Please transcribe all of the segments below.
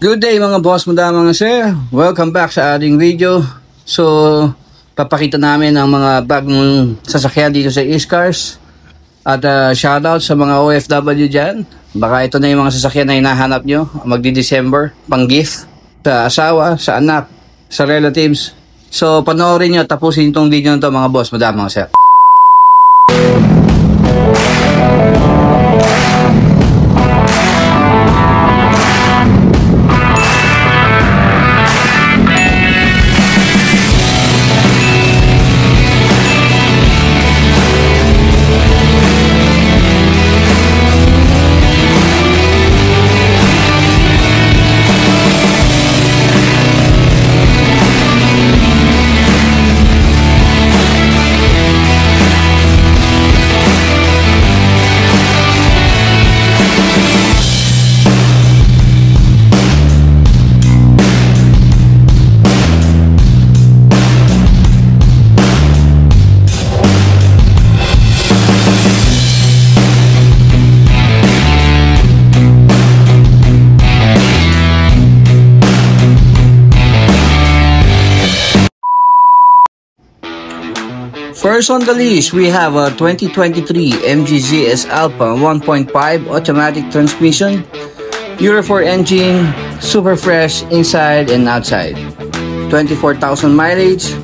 Good day mga boss, mga sir. Welcome back sa ating video. So, papakita namin ang mga bagong sasakyan dito sa Eastcars. At shoutout sa mga OFW dyan. Baka ito na yung mga sasakyan na hinahanap nyo magdi-December, pang gift sa asawa, sa anak, sa relatives. So, panoorin nyo, tapusin itong video na ito mga boss, mga sir. First on the list, we have a 2023 MG ZS Alpha 1.5 automatic transmission, Euro 4 engine, super fresh inside and outside. 24,000 mileage,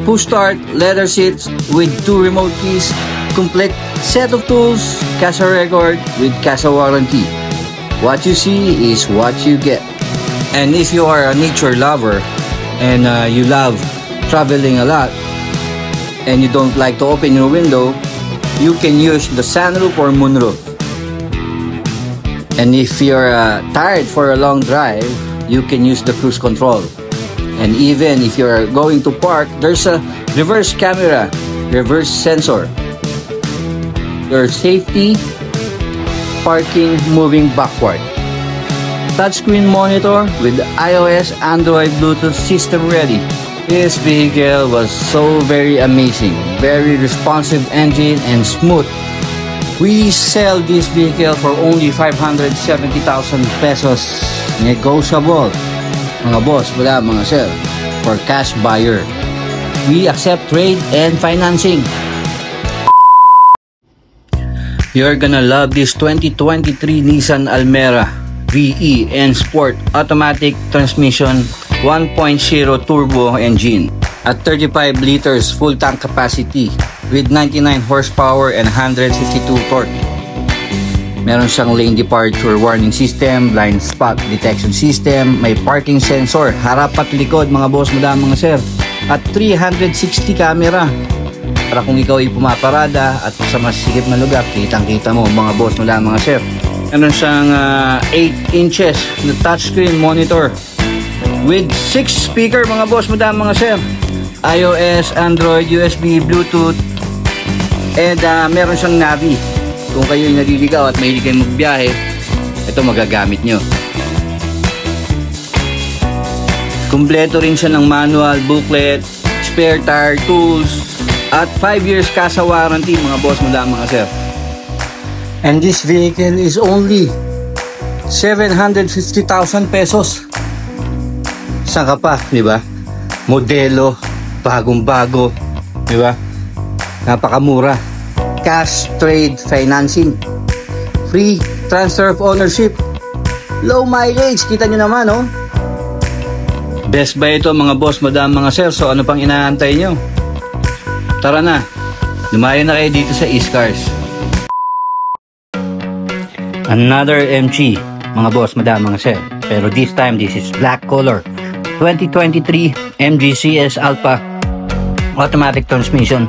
push start, leather seats with 2 remote keys, complete set of tools, CASA record with CASA warranty. What you see is what you get. And if you are a nature lover and you love traveling a lot, and you don't like to open your window, you can use the sunroof or moonroof. And if you're tired for a long drive, you can use the cruise control. And even if you're going to park, there's a reverse camera, reverse sensor. Your safety, parking, moving backward. Touchscreen monitor with iOS, Android, Bluetooth system ready. This vehicle was so very amazing, very responsive engine and smooth. We sell this vehicle for only 570,000 pesos. Negotiable, mga boss, mga sir, for cash buyer. We accept trade and financing. You're gonna love this 2023 Nissan Almera VE N Sport automatic transmission 1.0 turbo engine at 35 liters full tank capacity with 99 horsepower and 152 torque. Meron siyang lane departure warning system, blind spot detection system, may parking sensor, harap at likod mga boss, mga sir, at 360 camera para kung ikaw ay pumaparada at sa masikip na lugar, kitang-kita mo mga boss, mga sir. Meron siyang 8 inches na touchscreen monitor with 6 speaker mga boss, mga sir, iOS, Android, USB, Bluetooth, and meron siyang Navi. Kung kayo ay naliligaw at mahilig kayong magbiyahe, ito magagamit nyo. Kumpleto rin siya ng manual, booklet, spare tire, tools, at 5 years CASA warranty mga boss, mga sir. And this vehicle is only 750,000 pesos. Saan ka pa, di ba? Modelo, bagong-bago, di ba? Napakamura. Cash, trade, financing. Free transfer of ownership. Low mileage, kita nyo naman, oh. Best buy ito mga boss, mga sir. So ano pang inaantay nyo? Tara na, lumayo na kayo dito sa Eastcars. Another MG, mga boss, mga sir. Pero this time, this is black color. 2023 MG ZS Alpha automatic transmission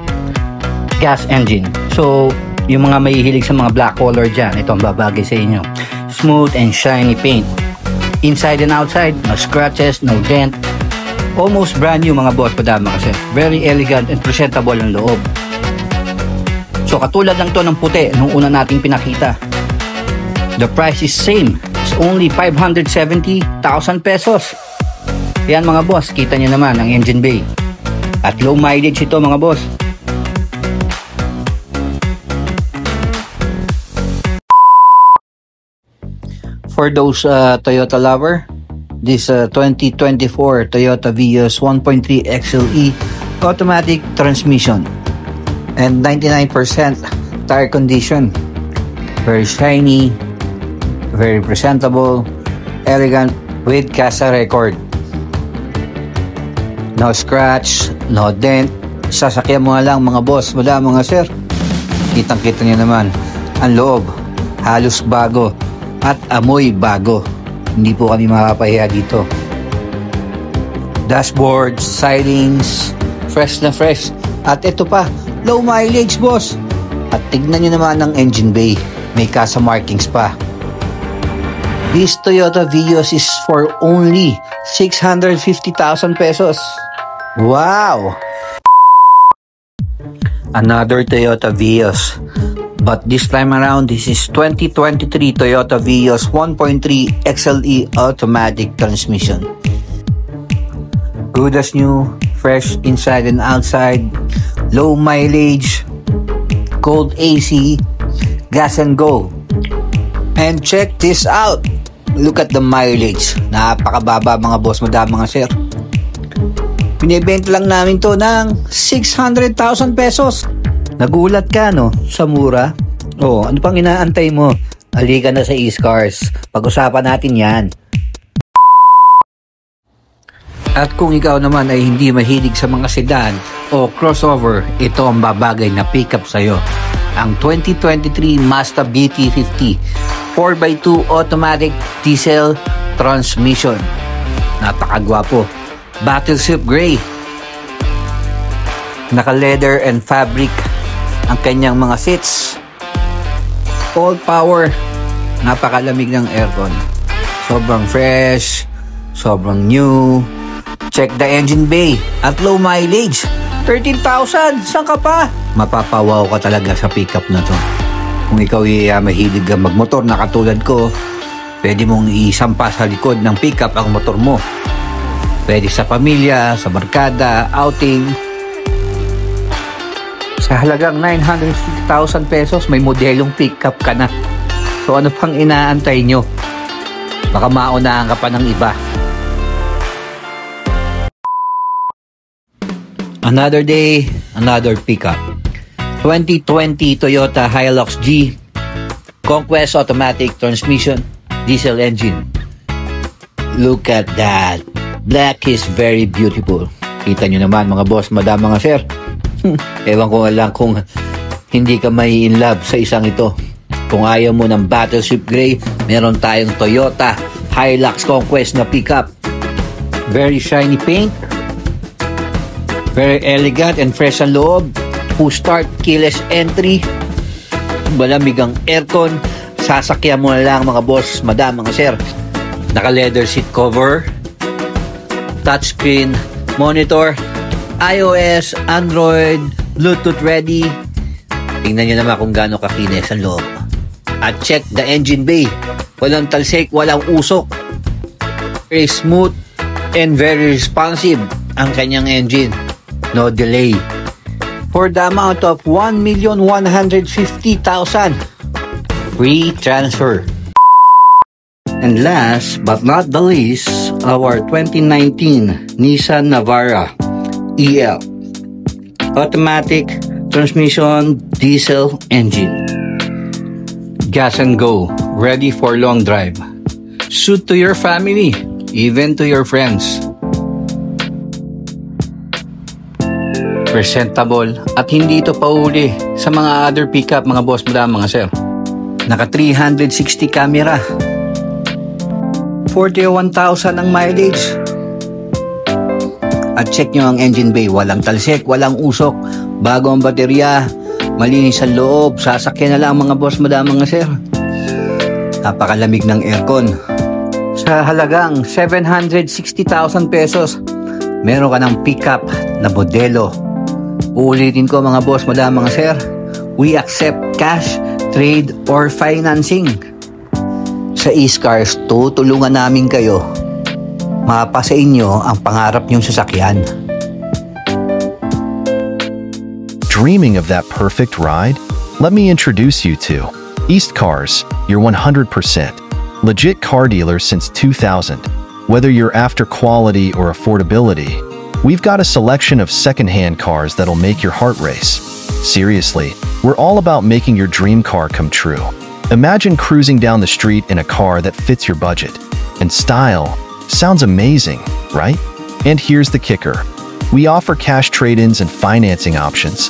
gas engine. So yung mga mahihilig sa mga black color dyan, ito ang babagay sa inyo. Smooth and shiny paint inside and outside, no scratches, no dent, almost brand new mga boss, mga sir. Very elegant and presentable ang loob. So katulad lang to ng puti nung una nating pinakita. The price is same, it's only 570,000 pesos. Yan mga boss, kita nyo naman ang engine bay. At low mileage ito mga boss. For those Toyota lover, this 2024 Toyota Vios 1.3 XLE automatic transmission and 99% tire condition. Very shiny, very presentable, elegant with CASA record. No scratch, no dent. Sasakyan mo lang mga boss, madam, mga sir. Kitang-kita niyo naman ang loob, halos bago at amoy bago. Hindi po kami makapahiya dito. Dashboard, sidings, fresh na fresh. At ito pa, low mileage boss. At tignan nyo naman ang engine bay. May CASA markings pa. This Toyota Vios is for only 650,000 pesos. Wow! Another Toyota Vios. But this time around, this is 2023 Toyota Vios 1.3 XLE automatic transmission. Good as new, fresh inside and outside, low mileage, cold AC, gas and go. And check this out. Look at the mileage. Napakababa mga boss, madam, mga sir. Binibenta lang namin to ng 600,000 pesos. Nagulat ka, no? Sa mura? Oh, ano pang inaantay mo? Halika na sa E-Cars. Pag-usapan natin yan. At kung ikaw naman ay hindi mahilig sa mga sedan o crossover, ito ang babagay na pickup sa'yo. Ang 2023 Mazda BT50 4x2 automatic diesel transmission. Napakagwapo. Battleship gray. Naka-leather and fabric ang kanyang mga seats. All power. Napakalamig ng aircon. Sobrang fresh. Sobrang new. Check the engine bay at low mileage. 13,000! Saan ka pa? Mapapawaw ka talaga sa pickup na to. Kung ikaw ay mahilig magmotor na katulad ko, pwede mong isampa sa likod ng pickup ang motor mo. Pwede sa pamilya, sa barkada, outing. Sa halagang 960,000 pesos, may modelong pickup ka na. So ano pang inaantay nyo? Baka maunahan ka pa ng iba. Another day, another pickup. 2020 Toyota Hilux G Conquest automatic transmission, diesel engine. Look at that. Black is very beautiful. Kita nyo naman mga boss, madam, mga sir. Ewan ko lang kung hindi ka may in love sa isang ito. Kung ayaw mo ng Battleship Gray, meron tayong Toyota Hilux Conquest na pickup. Very shiny paint. Very elegant and fresh ang loob. Push start, keyless entry. Malamig ang aircon. Sasakyan mo na lang mga boss, madam, mga sir. Naka leather seat cover. Touchscreen, monitor, iOS, Android, Bluetooth ready. Tingnan nyo naman kung gaano kakinis ang loob. At check the engine bay. Walang talsik, walang usok. Very smooth and very responsive ang kanyang engine. No delay. For the amount of 1,150,000. Free transfer. And last but not the least, our 2019 Nissan Navara EL. Automatic transmission, diesel engine. Gas and go, ready for long drive. Suit to your family, even to your friends. Presentable at hindi ito pauli sa mga other pickup, mga boss, madam, mga sir. Naka 360 camera. 41,000 ang mileage. At check nyo ang engine bay. Walang talsik, walang usok. Bago ang baterya. Malinis ang loob. Sasakyan na lang mga boss, madam, mga sir. Napakalamig ng aircon. Sa halagang 760,000 pesos, meron ka ng pickup na modelo. Uulitin ko mga boss, madam, mga sir. We accept cash, trade, or financing. Sa E-Cars, tutulungan namin kayo. Mapa sa inyo ang pangarap niyong sasakyan. Dreaming of that perfect ride? Let me introduce you to E-Cars, your 100% legit car dealer since 2000. Whether you're after quality or affordability, we've got a selection of second-hand cars that'll make your heart race. Seriously, we're all about making your dream car come true. Imagine cruising down the street in a car that fits your budget. And style. Sounds amazing, right? And here's the kicker. We offer cash trade-ins and financing options,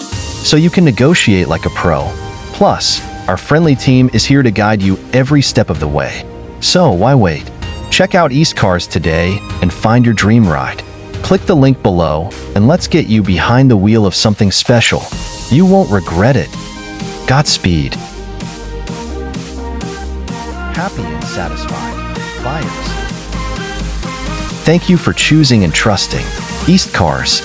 so you can negotiate like a pro. Plus, our friendly team is here to guide you every step of the way. So why wait? Check out East Cars today and find your dream ride. Click the link below and let's get you behind the wheel of something special. You won't regret it. Godspeed. Happy and satisfied buyers. Thank you for choosing and trusting East Cars.